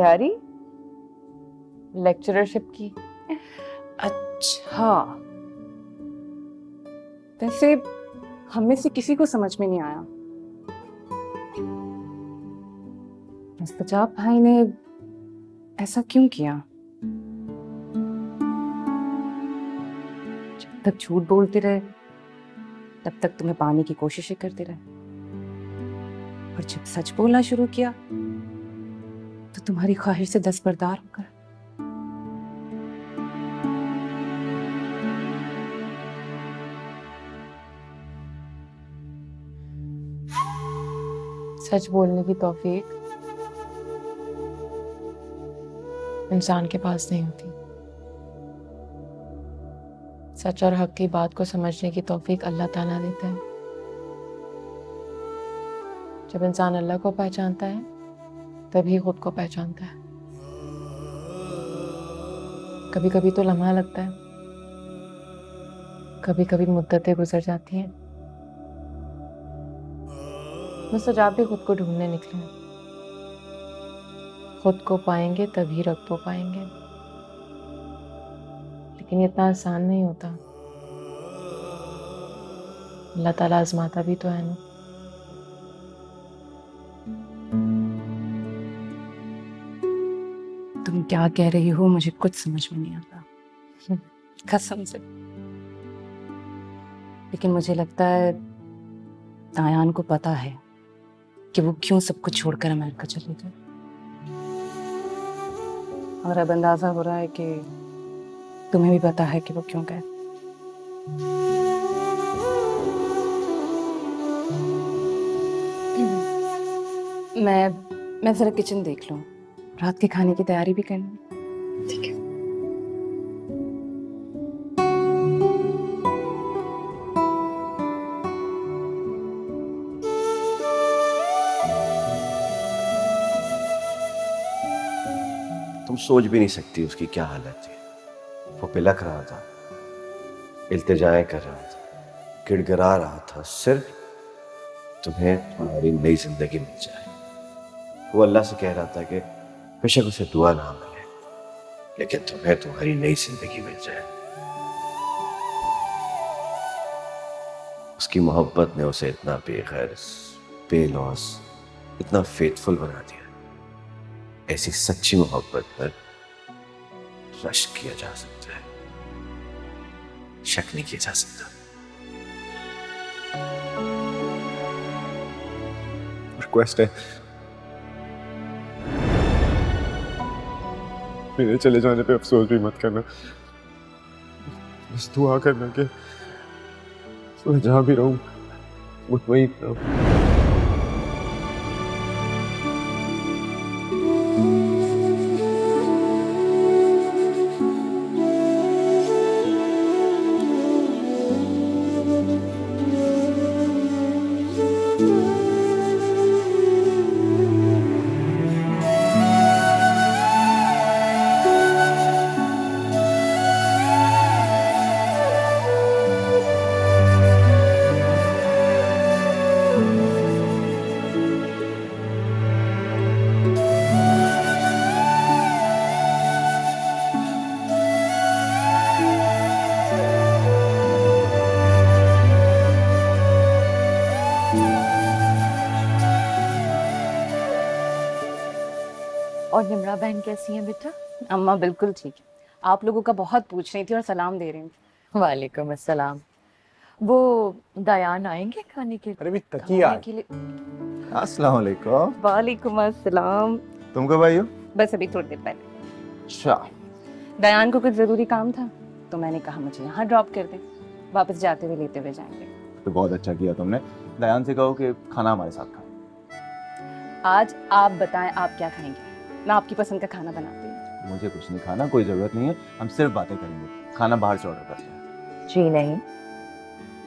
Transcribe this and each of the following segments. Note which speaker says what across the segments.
Speaker 1: तैयारी लेक्चरशिप की?
Speaker 2: अच्छा, वैसे हम में से किसी को समझ में नहीं आया मुस्तजाब भाई ने ऐसा क्यों किया। जब तक झूठ बोलते रहे तब तक तुम्हें पाने की कोशिशें करते रहे, और जब सच बोलना शुरू किया तो तुम्हारी ख्वाहिश से दस्तबरदार होकर।
Speaker 1: सच बोलने की तौफीक इंसान के पास नहीं होती। सच और हक की बात को समझने की तौफीक अल्लाह ताला देता है। जब इंसान अल्लाह को पहचानता है तभी खुद को पहचानता है। कभी कभी तो लम्हा लगता है, कभी कभी मुद्दतें गुजर जाती हैं। मुस्तजाब भी खुद को ढूंढने निकले हैं। खुद को पाएंगे तभी रब को पाएंगे, लेकिन ये इतना आसान नहीं होता। अल्लाह ताला आजमाता भी तो है ना।
Speaker 2: तुम क्या कह रही हो मुझे कुछ समझ में नहीं आता, कसम से। लेकिन मुझे लगता है दायान को पता है कि वो क्यों सब कुछ छोड़कर अमेरिका चले गए, और अब अंदाजा हो रहा है कि तुम्हें भी पता है कि वो क्यों गए। मैं जरा किचन देख लूं, रात के खाने की तैयारी भी करनी। ठीक है।
Speaker 3: तुम सोच भी नहीं सकती उसकी क्या हालत थी। वो पिलक रहा था, इल्तिजाएं कर रहा था, गिड़गिड़ा रहा था, सिर्फ तुम्हें तुम्हारी नई जिंदगी मिल जाए। वो अल्लाह से कह रहा था कि बेशक उसे दुआ ना मिले, लेकिन तुम्हें तुम्हारी नई जिंदगी मिल जाए। उसकी मोहब्बत ने उसे इतना बेगर्ज, बेलौस, इतना फेथफुल बना दिया। ऐसी सच्ची मोहब्बत पर रश्क किया जा सकता है, शक नहीं किया जा सकता।
Speaker 4: रिक्वेस्ट है, मेरे चले जाने पे अफसोस भी मत करना। बस दुआ करना कि मैं जहां भी रहूं मुतमईन रहूं।
Speaker 5: और निमरा बहन कैसी हैं बेटा?
Speaker 2: अम्मा बिल्कुल ठीक है। आप लोगों का बहुत पूछ रही थी और सलाम दे रही थी।
Speaker 5: वालेकुम अस्सलाम। वो दयान आएंगे खाने के
Speaker 4: अरे भी तकिया
Speaker 2: लिए?
Speaker 4: अस्सलाम वालेकुम।
Speaker 2: वालेकुम अस्सलाम।
Speaker 4: तुम कब आई हो?
Speaker 2: बस अभी थोड़ी देर पहले।
Speaker 4: अच्छा।
Speaker 2: दयान को कुछ जरूरी काम था तो मैंने कहा मुझे यहाँ ड्रॉप कर दे, वापस जाते हुए लेते हुए जाएंगे।
Speaker 4: तो बहुत अच्छा किया तुमने। दयान से कहो कि खाना हमारे साथ खाए।
Speaker 2: आज आप बताएं आप क्या खाएंगे, मैं आपकी पसंद का खाना बनाती हूँ।
Speaker 4: मुझे कुछ नहीं खाना, कोई जरूरत नहीं है, हम सिर्फ बातें करेंगे। खाना बाहर से ऑर्डर करते हैं।
Speaker 5: जी नहीं,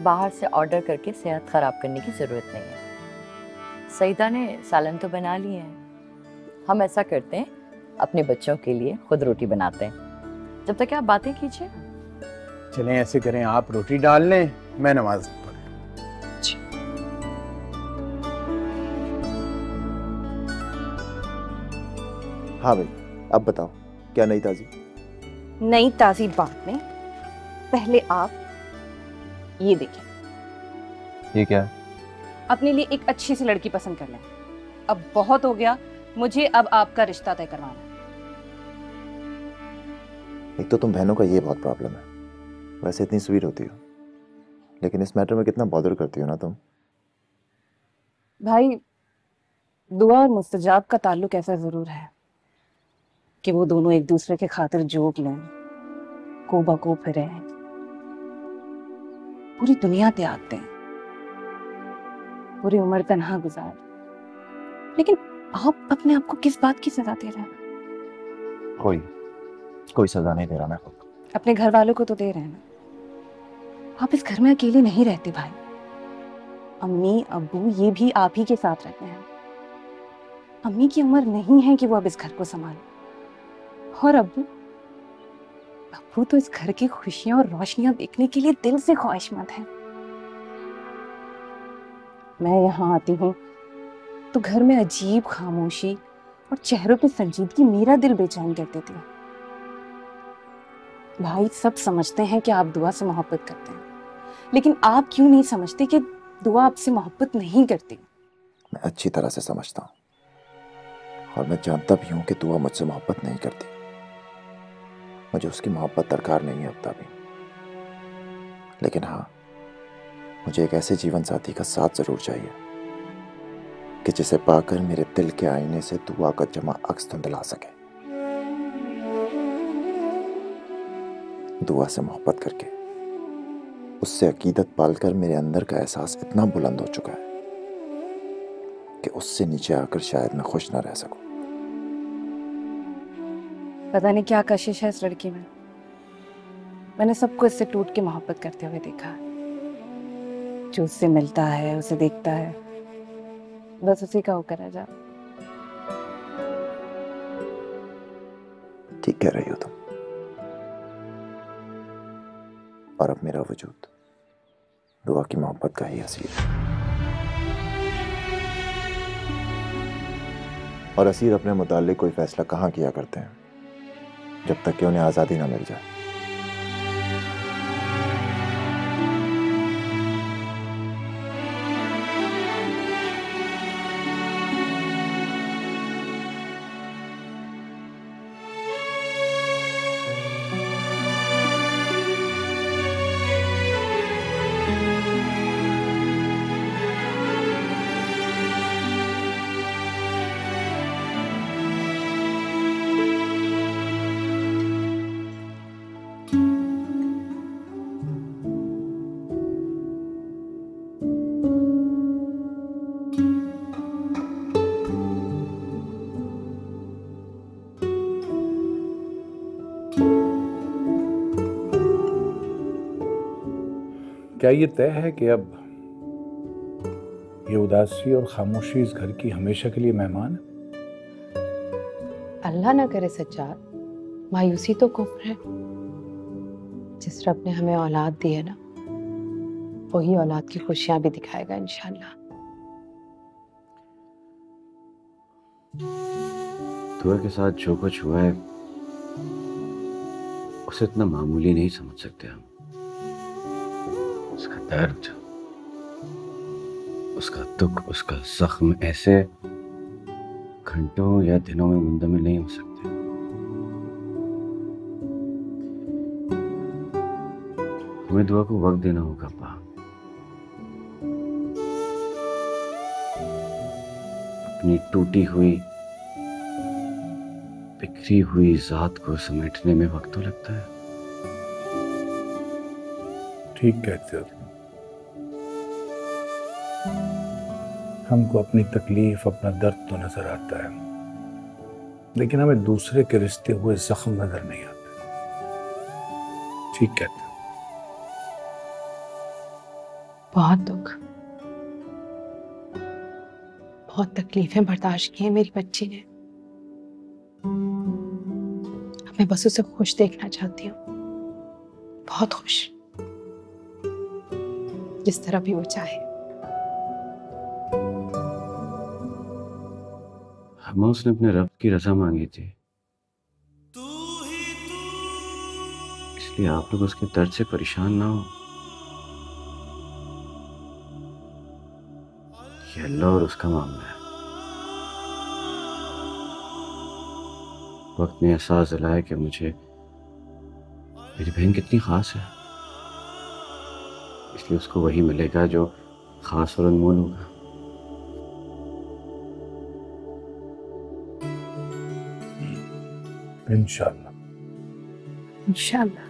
Speaker 5: बाहर से ऑर्डर करके सेहत खराब करने की जरूरत नहीं है। सईदा ने सालन तो बना लिए हैं, हम ऐसा करते हैं अपने बच्चों के लिए खुद रोटी बनाते हैं। जब तक आप बातें कीजिए।
Speaker 6: चलें ऐसे करें, आप रोटी डाल लें, मैं नमाज पढ़।
Speaker 7: हाँ भाई, अब बताओ क्या नई ताजी?
Speaker 2: नई ताजी बात में पहले आप ये देखें।
Speaker 7: ये क्या है?
Speaker 2: अपने लिए एक अच्छी सी लड़की पसंद कर लें। अब बहुत हो गया, मुझे अब आपका रिश्ता तय करवाना है।
Speaker 7: एक तो तुम बहनों का ये बहुत प्रॉब्लम है, वैसे इतनी स्वीट होती हो, लेकिन इस मैटर में कितना बॉदर करती हो ना तुम।
Speaker 2: भाई, दुआ और मुस्तजाब का ताल्लुक ऐसा जरूर है कि वो दोनों एक दूसरे के खातिर जोक लें, कोबा फिरे, पूरी दुनिया त्याग दें, पूरी उम्र तन्हा गुजार। लेकिन आप अपने आप को किस बात की सजा दे रहे हैं?
Speaker 7: कोई सजा नहीं दे रहा मैं खुद को।
Speaker 2: अपने घर वालों को तो दे रहे हैं ना। आप इस घर में अकेले नहीं रहते भाई। अम्मी अब्बू ये भी आप ही के साथ रहते हैं। अम्मी की उम्र नहीं है कि वो अब इस घर को संभाले, और अब्बू तो इस घर की खुशियां और रोशनियां देखने के लिए दिल से ख्वाहिशमंद हैं। मैं यहाँ आती हूँ तो घर में अजीब खामोशी और चेहरों पे संजीदगी मेरा दिल बेचैन कर देती है। भाई, सब समझते हैं कि आप दुआ से मोहब्बत करते हैं, लेकिन आप क्यों नहीं समझते कि दुआ आपसे मोहब्बत नहीं करती?
Speaker 7: मैं अच्छी तरह से समझता हूँ, और मैं जानता भी हूँ कि दुआ मुझसे मोहब्बत नहीं करती। मुझे उसकी मोहब्बत दरकार नहीं है अब भी। लेकिन हाँ, मुझे एक ऐसे जीवन साथी का साथ जरूर चाहिए कि जिसे पाकर मेरे दिल के आईने से दुआ का जमा अक्स धुंधला सके। दुआ से मोहब्बत करके, उससे अकीदत पालकर मेरे अंदर का एहसास इतना बुलंद हो चुका है कि उससे नीचे आकर शायद मैं खुश ना रह सकूं।
Speaker 2: पता नहीं क्या कशिश है इस लड़की में। मैंने सबको इससे टूट के मोहब्बत करते हुए देखा है। जो उससे मिलता है, उसे देखता है, बस उसी का होकर रह जा।
Speaker 7: ठीक कह रही हो तुम। और अब मेरा वजूद दुआ की मोहब्बत का ही असीर है। और असीर अपने मुताल्लिक कोई फैसला कहाँ किया करते हैं जब तक कि उन्हें आज़ादी ना मिल जाए।
Speaker 6: क्या ये तय है कि अब ये उदासी और खामोशी इस घर की हमेशा के लिए मेहमान है?
Speaker 1: अल्लाह ना करे सज्जाद, मायूसी तो कुफ्र है। जिस रब ने हमें औलाद दी है ना, वही औलाद की खुशियां भी दिखाएगा इंशाल्लाह।
Speaker 3: दुआ के साथ जो कुछ हुआ है उसे इतना मामूली नहीं समझ सकते हम। उसका दर्द, उसका दुख, उसका जख्म ऐसे घंटों या दिनों में मुंतमिल नहीं हो सकते। हमें दुआ को वक्त देना होगा अब्बा। अपनी टूटी हुई, बिखरी हुई जात को समेटने में वक्त तो लगता है।
Speaker 6: ठीक कहते हो तुम। हमको अपनी तकलीफ, अपना दर्द तो नजर आता है, लेकिन हमें दूसरे के रिश्ते हुए जख्म नजर नहीं आते। ठीक कहते हो।
Speaker 1: बहुत दुख, बहुत तकलीफें बर्दाश्त की हैं मेरी बच्ची ने। अब मैं बस उसे खुश देखना चाहती हूँ, बहुत खुश, जिस तरह भी वो चाहे।
Speaker 3: अम्मा उसने अपने रब की रजा मांगी थी, इसलिए आप लोग उसके दर्द से परेशान ना हो। ये अल्लाह और उसका मामला है। वक्त ने एहसास दिलाया कि मुझे मेरी बहन कितनी खास है, इसलिए उसको वही मिलेगा जो खास और अनमोल होगा।
Speaker 6: इंशाल्लाह।
Speaker 1: इंशाल्लाह।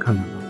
Speaker 6: खाना खाओ।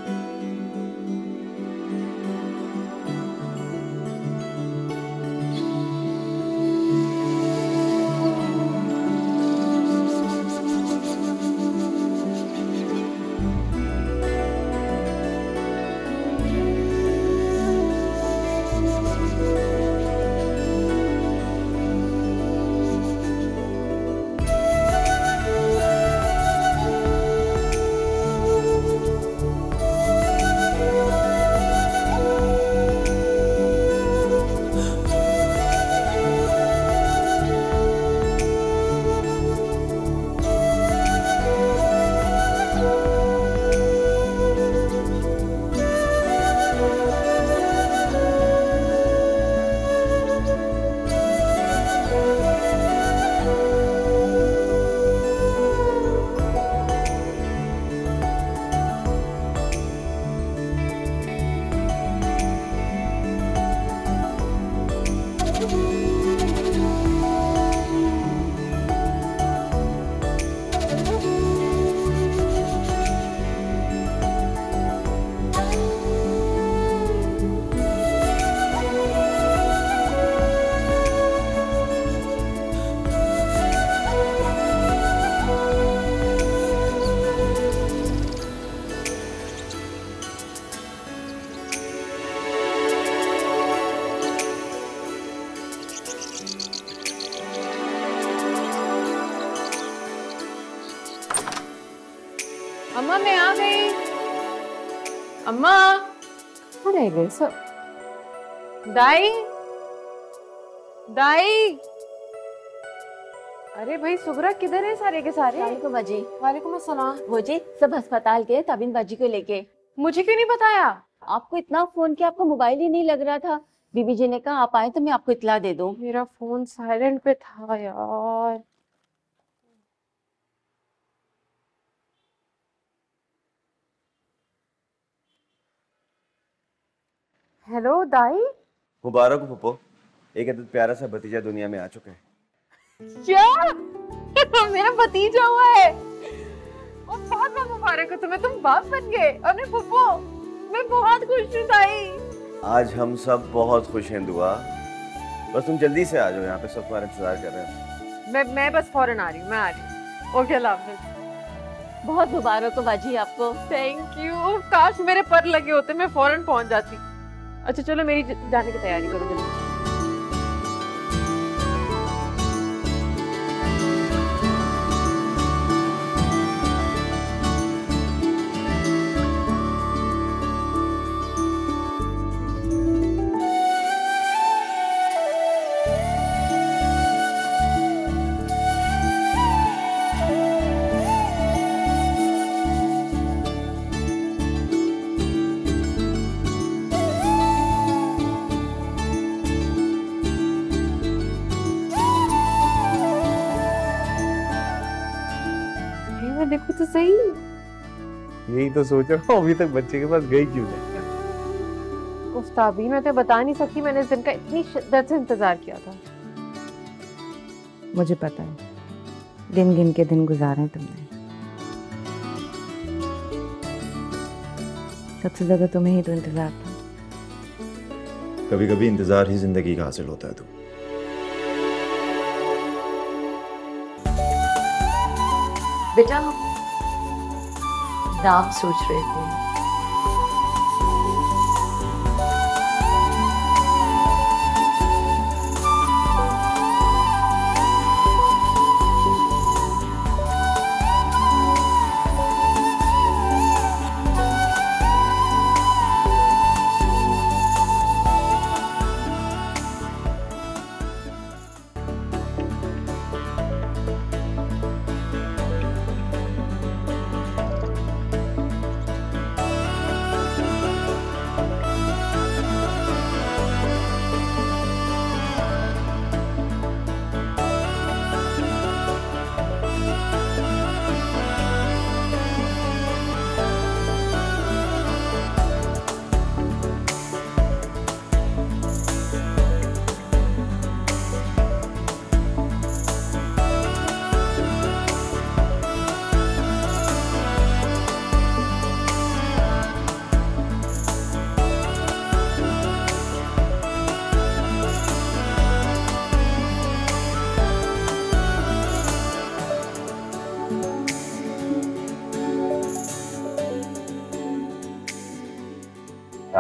Speaker 1: अम्मा मैं आ गई। अम्मा कहाँ रह गए सब? दाई, दाई। अरे भाई सुगरा किधर है सारे के सारे?
Speaker 8: वालेकुम बाजी।
Speaker 1: वालेकुम अस्सलाम।
Speaker 8: वो जी सब अस्पताल गए ताबिन बाजी को लेके।
Speaker 1: मुझे क्यों नहीं बताया?
Speaker 8: आपको इतना फोन किया, आपका मोबाइल ही नहीं लग रहा था। बीबी जी ने कहा आप आए तो मैं आपको इत्ला दे दूं।
Speaker 1: मेरा फोन साइलेंट पे था यार। हेलो दाई।
Speaker 3: मुबारक हो पप्पो, एक अदद प्यारा सा भतीजा दुनिया में आ चुका है।
Speaker 1: क्या? मेरा भतीजा हुआ है? और बहुत बहुत मुबारक हो तुम्हें, तुम बाप बन गए। अरे पप्पो मैं बहुत खुश हूँ दाई।
Speaker 3: आज हम सब बहुत खुश हैं दुआ, बस तुम जल्दी से आ जाओ, यहाँ पे सब तुम्हारा इंतजार कर रहे हैं।
Speaker 1: मैं बस फौरन आ रही हूँ, मैं आ रही हूँ। ओके अल्लाह हाफिज।
Speaker 8: बहुत मुबारक हो बाजी आपको।
Speaker 1: Thank you. काश मेरे पर लगे होते, मैं फौरन पहुंच जाती। अच्छा चलो मेरी जाने की तैयारी करो जल्दी। देखो तो सही।
Speaker 6: यही तो सोच रहा हूँ, अभी तक बच्चे के पास गई क्यों नहीं?
Speaker 1: उस्तादी मैं तो बता नहीं सकती, मैंने इस दिन का इतनी शिद्दत से इंतजार किया था।
Speaker 2: मुझे पता है, दिन गिन के दिन गुजारे हैं तुमने। सबसे ज्यादा तुम्हें ही तो इंतजार था।
Speaker 7: कभी कभी इंतजार ही जिंदगी का हासिल होता है। तो
Speaker 5: बेटा नाम सोच रहे थे।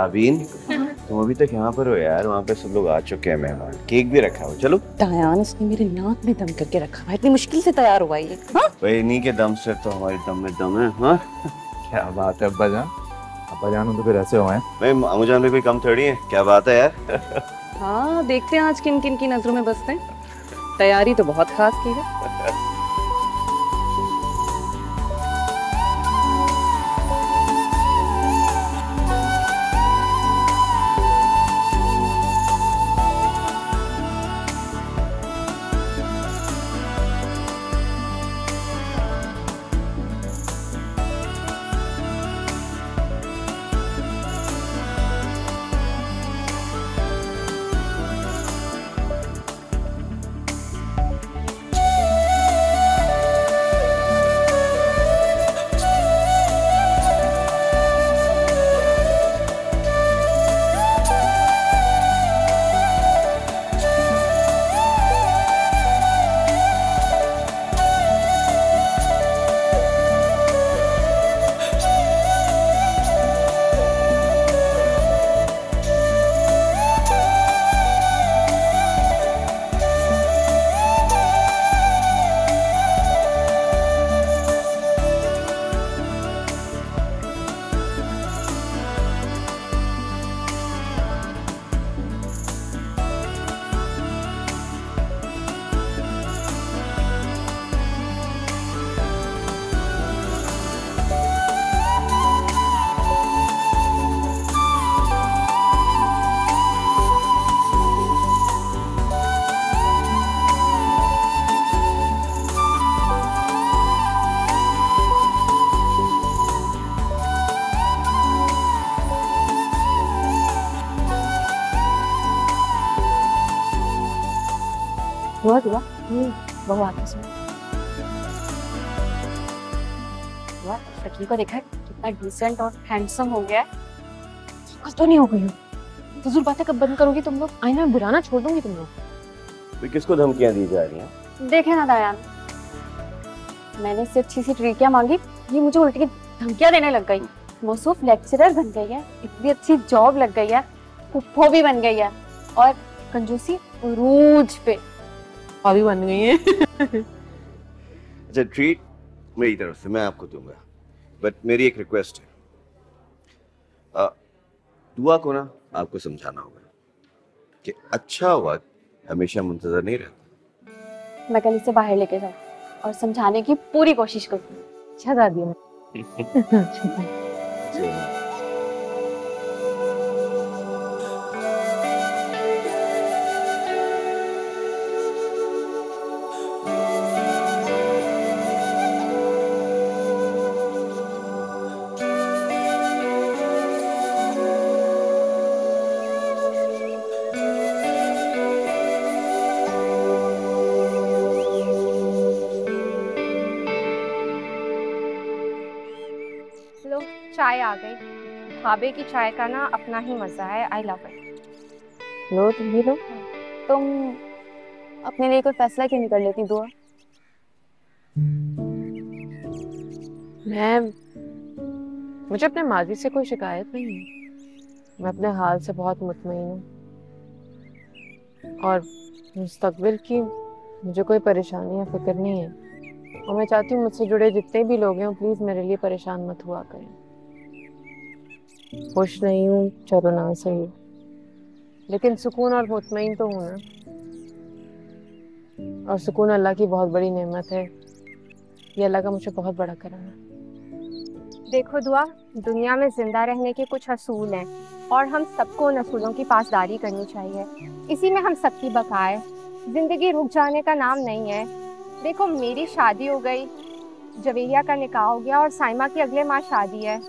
Speaker 3: आबीन, तुम अभी तक यहाँ पर हो यार? वहाँ पे सब लोग आ चुके हैं मेहमान, केक भी रखा हो। चलो।
Speaker 2: दायान, इसने मेरे नाक में दम करके रखा है, इतनी मुश्किल से तैयार हुआ ये। हाँ?
Speaker 3: भाई इन्हीं के दम से तो हमारे दम में दम है। हाँ
Speaker 6: क्या बात है अब्बा जान, अब्बा जान तो फिर ऐसे हुए हैं।
Speaker 3: भाई मामू जान भी कोई कम थोड़ी है, क्या बात है यार।
Speaker 2: हाँ, देखते हैं आज किन किन की नजरों में बसते हैं। तैयारी तो बहुत खास की है।
Speaker 8: हुआ बहू आके सुन। वाह, शकील को देखा है कितना डिसेंट और हैंडसम हो गया है।
Speaker 1: कुछ तो नहीं हो गई हो, फजूल बातें कब बंद करोगी तुम लोग? आईना बुलाना छोड़ दूंगी तुम लोग।
Speaker 3: तो किसको धमकियां दी जा रही हैं?
Speaker 8: देखे ना दायान, मैंने इससे अच्छी सी ट्रीकियां मांगी, ये मुझे उल्टी की धमकियां देने लग गई। मौसूफ लेक्चरर बन गई है, इतनी अच्छी जॉब लग गई है, फुफ्फो भी बन गई है, और कंजूसी उरूज पे
Speaker 1: भाभी बन गई है।
Speaker 3: अच्छा, ट्रीट मेरी तरफ से मैं आपको दूंगा, बट मेरी एक रिक्वेस्ट है। दुआ को ना आपको समझाना होगा कि अच्छा वक्त हमेशा मुंतजर नहीं रहता।
Speaker 8: मैं कल इसे बाहर लेके जाऊँ और समझाने की पूरी कोशिश करूँ।
Speaker 1: अच्छा दादी मैं
Speaker 9: लो, चाय आ गई। भाभे की चाय का ना अपना ही मजा है। I love it.
Speaker 1: लो तुम भी लो।
Speaker 8: तुम अपने लिए कोई फैसला क्यों नहीं कर लेती दुआ?
Speaker 1: मुझे अपने माजी से कोई शिकायत नहीं है। मैं अपने हाल से बहुत मुतमईन हूँ और मुस्तकबिल की मुझे कोई परेशानी या फिक्र नहीं है। और मैं चाहती हूँ मुझसे जुड़े जितने भी लोग हैं प्लीज मेरे लिए परेशान मत हुआ करें। खुश नहीं हूँ, चलो ना सही, लेकिन सुकून और मुतमईन तो हूँ ना। और सुकून अल्लाह की बहुत बड़ी नेमत है, ये अल्लाह का मुझे बहुत बड़ा करम है।
Speaker 9: देखो दुआ, दुनिया में जिंदा रहने के कुछ असूल हैं और हम सबको उन असूलों की पासदारी करनी चाहिए। इसी में हम सबकी बका है। जिंदगी रुक जाने का नाम नहीं है। देखो, मेरी शादी हो गई, जवेरिया का निकाह हो गया और साइमा की अगले माह शादी है।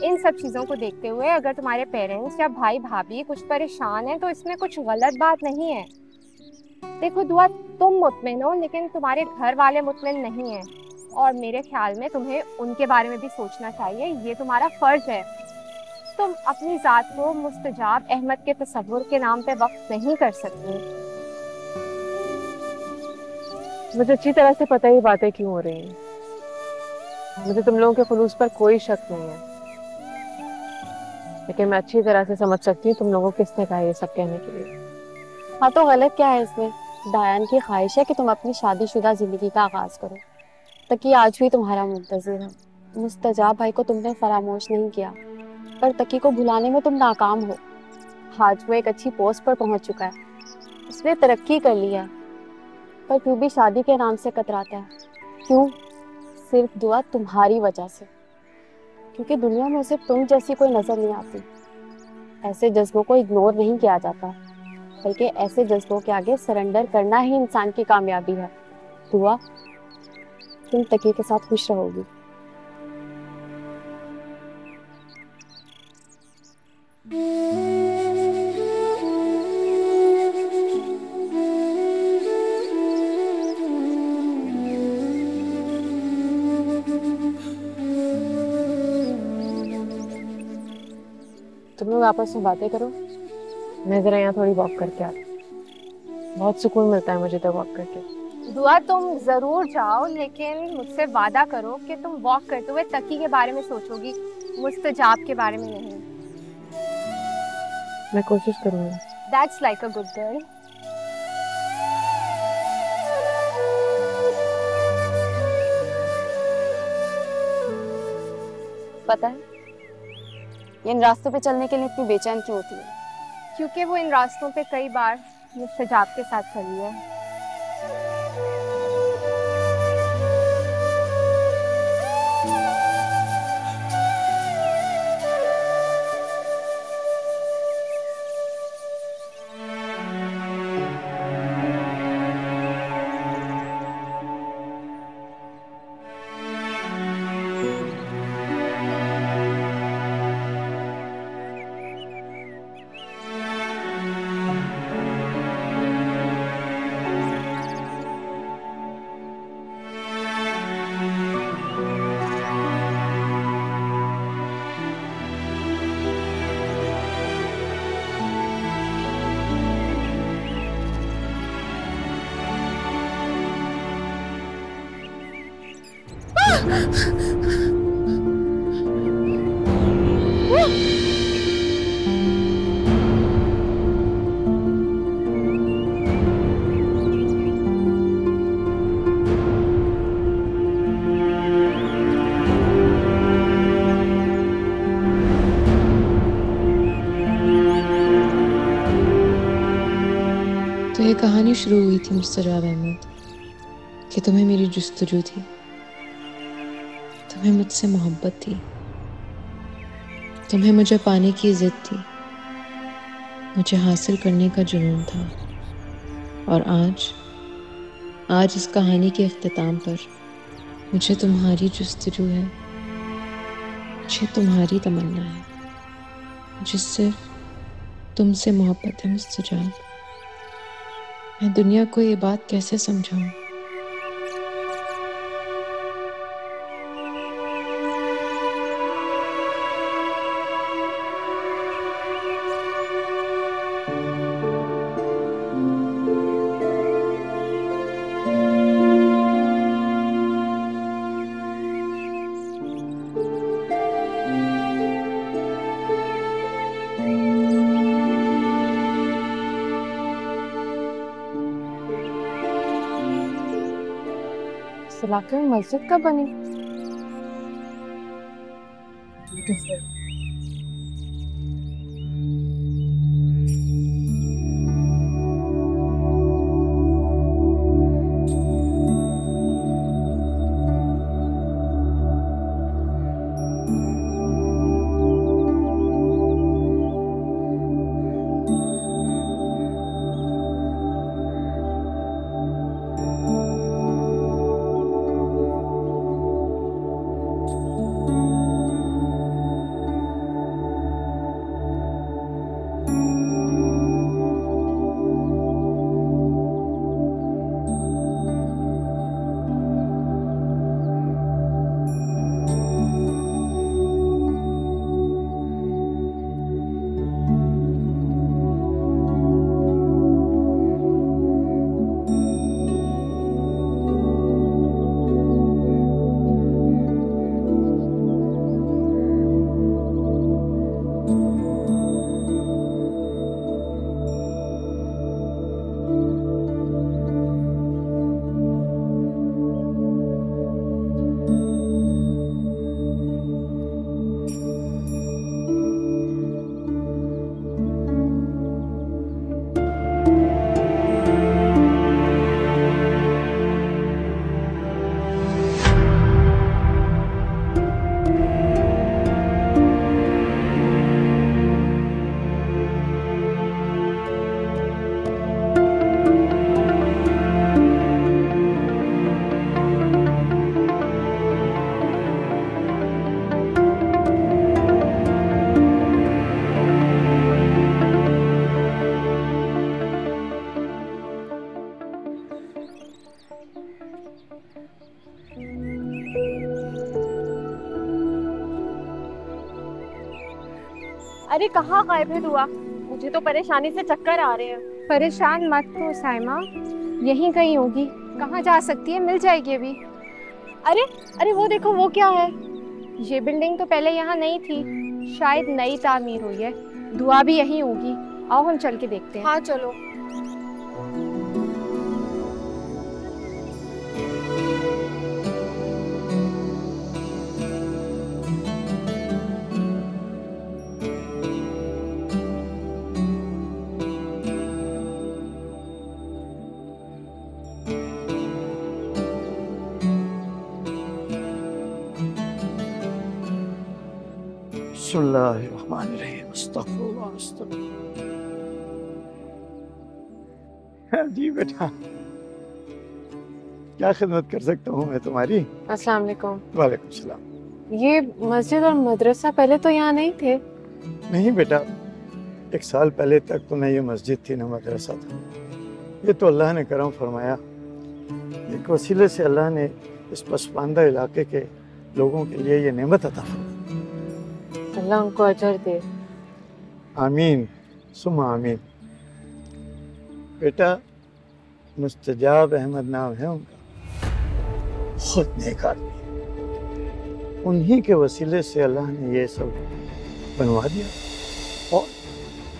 Speaker 9: इन सब चीज़ों को देखते हुए अगर तुम्हारे पेरेंट्स या भाई भाभी कुछ परेशान हैं तो इसमें कुछ गलत बात नहीं है। देखो दुआ, तुम मुतमिन हो लेकिन तुम्हारे घर वाले मुतमिन नहीं हैं, और मेरे ख्याल में तुम्हें उनके बारे में भी सोचना चाहिए। ये तुम्हारा फर्ज है। तुम अपनी ज़ात को मुस्तजाब अहमद के तसव्वुर के नाम पे वक्त नहीं कर सकती।
Speaker 1: मुझे अच्छी तरह से पता ही बातें क्यों हो रही हैं। मुझे तुम लोगों के खुलूस पर कोई शक नहीं है। लेकिन मैं अच्छी तरह से समझ सकती हूँ तुम लोगों को किसने कहा ये सब कहने के लिए।
Speaker 8: हाँ तो गलत क्या है इसमें? डायन की ख्वाहिश है कि तुम अपनी शादीशुदा जिंदगी का आगाज करो। तकी आज भी तुम्हारा मुंतजिर है। मुस्तजाब भाई को तुमने फरामोश नहीं किया, पर तकी को भुलाने में तुम नाकाम हो। आज वो एक अच्छी पोस्ट पर पहुंच चुका है, उसने तरक्की कर ली है, पर फिर भी शादी के नाम से कतराता है। क्यों? सिर्फ दुआ तुम्हारी वजह से, क्योंकि दुनिया में सिर्फ तुम जैसी कोई नजर नहीं आती। ऐसे जज्बों को इग्नोर नहीं किया जाता, बल्कि ऐसे जज्बों के आगे सरेंडर करना ही इंसान की कामयाबी है। दुआ, तुम तकी के साथ खुश रहोगी।
Speaker 1: तुम लोग आपस में बातें करो, मैं जरा यहाँ थोड़ी वॉक करके आती हूँ। बहुत सुकून मिलता है मुझे तो वॉक करके।
Speaker 9: दुआ तुम जरूर जाओ, लेकिन मुझसे वादा करो कि तुम वॉक करते हुए तकी के बारे में सोचोगी, मुस्तजाब के बारे में नहीं।
Speaker 1: मैं कोशिश करूँगी।
Speaker 9: That's like a good girl.
Speaker 8: पता है ये इन रास्तों पे चलने के लिए इतनी बेचैन क्यों होती है?
Speaker 9: क्योंकि वो इन रास्तों पे कई बार मुस्तजाब के साथ चली है।
Speaker 1: तो ये कहानी शुरू हुई थी मुस्तजाब अहमद कि तुम्हें मेरी जुस्तजू थी, तुम्हें मुझसे मोहब्बत थी, तुम्हें मुझे पाने की जिद थी, मुझे हासिल करने का जुनून था। और आज इस कहानी के इख्तिताम पर मुझे तुम्हारी जुस्तजू है, मुझे तुम्हारी तमन्ना है, जिससे तुमसे मोहब्बत है मुस्तजाब। मैं दुनिया को ये बात कैसे समझाऊं? इस इलाके में मस्जिद कब बनी?
Speaker 9: अरे कहाँ गायब है दुआ? मुझे तो परेशानी से चक्कर आ रहे हैं। परेशान मत हो साइमा, यहीं कहीं होगी। कहाँ जा सकती है, मिल जाएगी अभी। अरे अरे वो देखो, वो क्या है? ये बिल्डिंग तो पहले यहाँ नहीं थी, शायद नई तामीर हुई है। दुआ भी यहीं होगी, आओ हम चल के देखते हैं। हाँ चलो।
Speaker 6: जी बेटा, क्या खिदमत कर सकता हूँ मैं तुम्हारी?
Speaker 1: अस्सलाम वालेकुम।
Speaker 6: वालेकुम सलाम।
Speaker 1: ये मस्जिद और मदरसा पहले तो यहाँ नहीं थे?
Speaker 6: नहीं बेटा, 1 साल पहले तक तो न ये मस्जिद थी न मदरसा था। ये तो अल्लाह ने करम फरमाया, एक वसीले से अल्लाह ने इस पसमानदा इलाके के लोगों के लिए ये नेमत अता फरमाई।
Speaker 1: अल्लाह उनको अजर दे।
Speaker 6: आमीन सुम्मा आमीन। बेटा, मुस्तजाब अहमद नाम है उनका, बहुत नेक आदमी। उन्हीं के वसीले से अल्लाह ने ये सब बनवा दिया और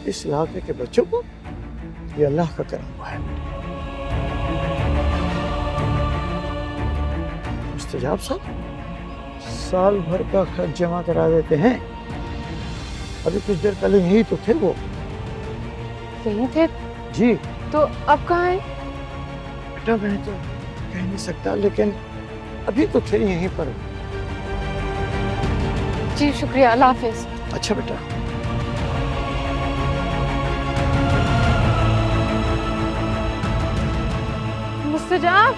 Speaker 6: इस इलाके के बच्चों को ये अल्लाह का करम हुआ है। मुस्तजाब साहब साल भर का खर्च जमा करा देते हैं। अभी कुछ देर पहले यही तो थे वो।
Speaker 1: यहीं थे?
Speaker 6: जी।
Speaker 1: तो अब कहाँ है?
Speaker 6: बेटा मैं तो कह नहीं सकता, लेकिन अभी तो थे यहीं पर।
Speaker 1: जी शुक्रिया, अल्लाह हाफिज।
Speaker 6: अच्छा बेटा।
Speaker 1: मुस्तजाब,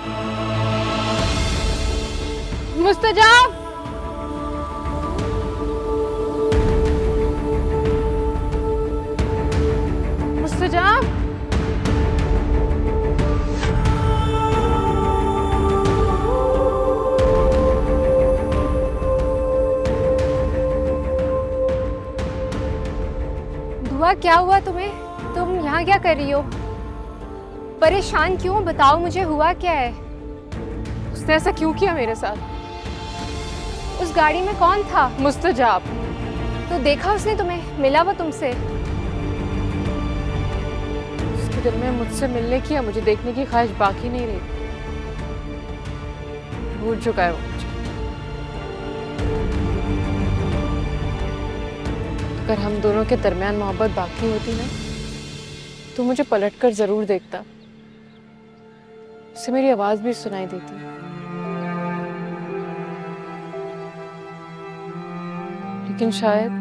Speaker 1: मुस्तजाब। मुस्तजाब।
Speaker 9: दुआ, क्या हुआ तुम्हें? तुम यहाँ क्या कर रही हो? परेशान क्यों? बताओ मुझे, हुआ क्या है?
Speaker 1: उसने ऐसा क्यों किया मेरे साथ?
Speaker 9: उस गाड़ी में कौन था?
Speaker 1: मुस्तजाब।
Speaker 9: तो देखा उसने तुम्हें? मिला वो तुमसे?
Speaker 1: उसके दिल में मुझसे मिलने की या मुझे देखने की ख्वाहिश बाकी नहीं रही। भूल चुका है वो मुझे। अगर हम दोनों के दरमियान मोहब्बत बाकी होती ना, तो मुझे पलटकर जरूर देखता। उसे मेरी आवाज भी सुनाई देती। लेकिन शायद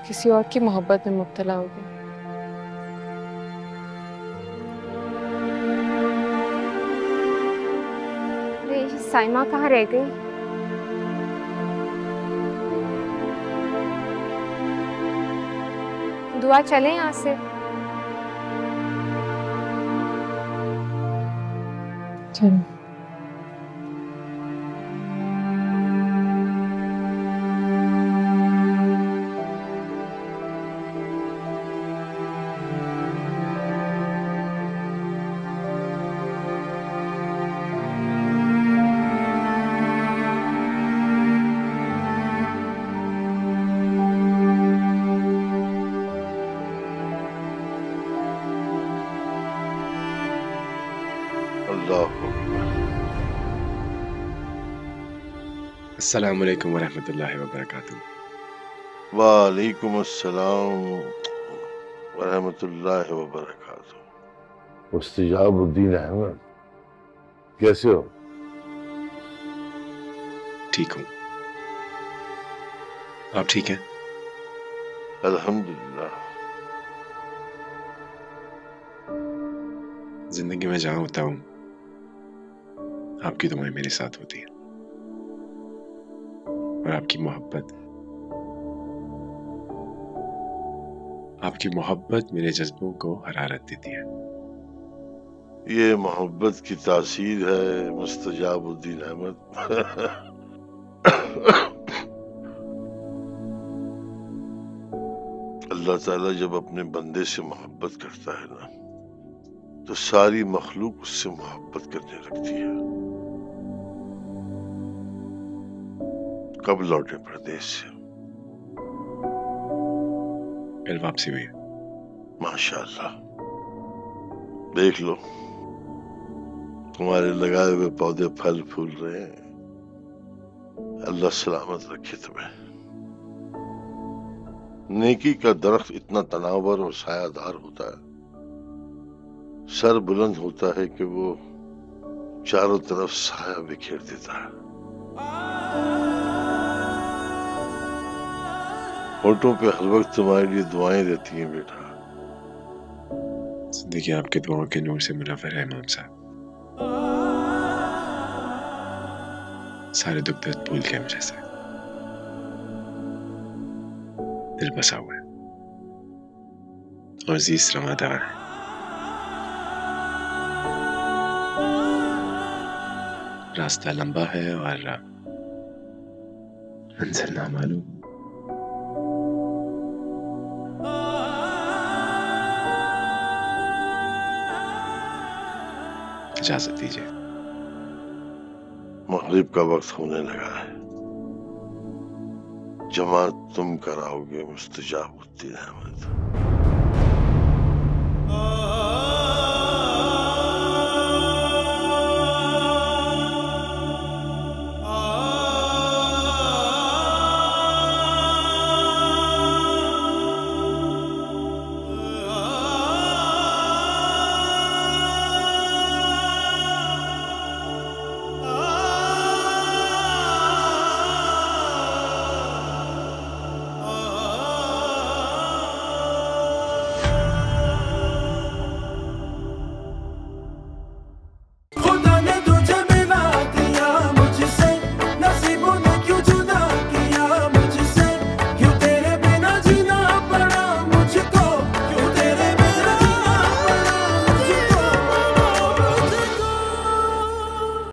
Speaker 1: किसी और की मोहब्बत में मुब्तला हो गई।
Speaker 9: अरे साइमा कहाँ रह गई? दुआ, चले यहाँ से।
Speaker 1: चलो।
Speaker 4: अस्सलाम वालेकुम वरहमतुल्लाहि वबरकातुहू।
Speaker 10: वालेकुम अस्सलाम वरहमतुल्लाहि वबरकातुहू।
Speaker 11: मुस्तजाबुद्दीन अहमद, कैसे हो?
Speaker 4: ठीक हूँ, आप ठीक हैं?
Speaker 10: अल्हम्दुलिल्लाह।
Speaker 4: जिंदगी में जहाँ होता हूँ, आपकी दुआएं मेरे साथ होती हैं और आपकी मोहब्बत मेरे जज्बों को हरारत देती है।
Speaker 10: ये मोहब्बत की तासीर है मुस्तजाबुद्दीन अहमद। अल्लाह ताला जब अपने बंदे से मोहब्बत करता है ना, तो सारी मखलूक उससे मोहब्बत करने लगती है। कब लौटे प्रदेश से?
Speaker 4: कल वापसी हुई।
Speaker 10: माशाअल्लाह। देख लो, तुम्हारे लगाए हुए पौधे फल फूल रहे हैं। अल्लाह सलामत रखे तुम्हें। नेकी का दरख्त इतना तनावर और सायादार होता है, सर बुलंद होता है कि वो चारों तरफ साया बिखेर देता है। होठों पे हर वक्त तुम्हारे लिए दुआएं रहती हैं बेटा।
Speaker 4: जिंदगी आपके दुआओं के नूर से मुनव्वर है इमाम साहब। सारे दुख दर्द भूल गए मुझे से। दिल बसा हुआ है और अजीज रमादार है। रास्ता लंबा है और मंजिल नामालूम। इजाजत दीजिए।
Speaker 10: मगरिब का वक्त होने लगा है। जमात तुम कराओगे मुस्तजाबुद्दीन अहमद।